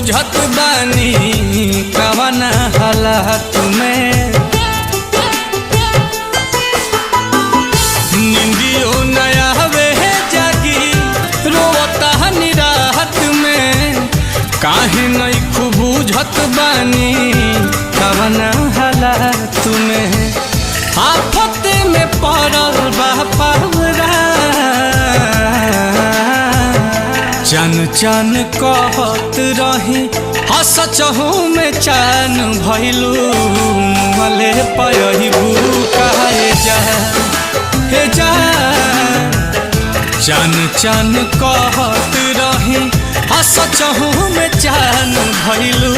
बूझत बानी कवन हालात में निंदियो नया वे जागी रोता निराहत में काहे नहीं खूब बूझत बानी कवन हालात में आफत में पड़ल बा पावरा चन चन कहत रही हस चहू में चैन भैलू मले पयबू कहे जा हे जा चन चन कहत रही हस चहू में चैन भैलू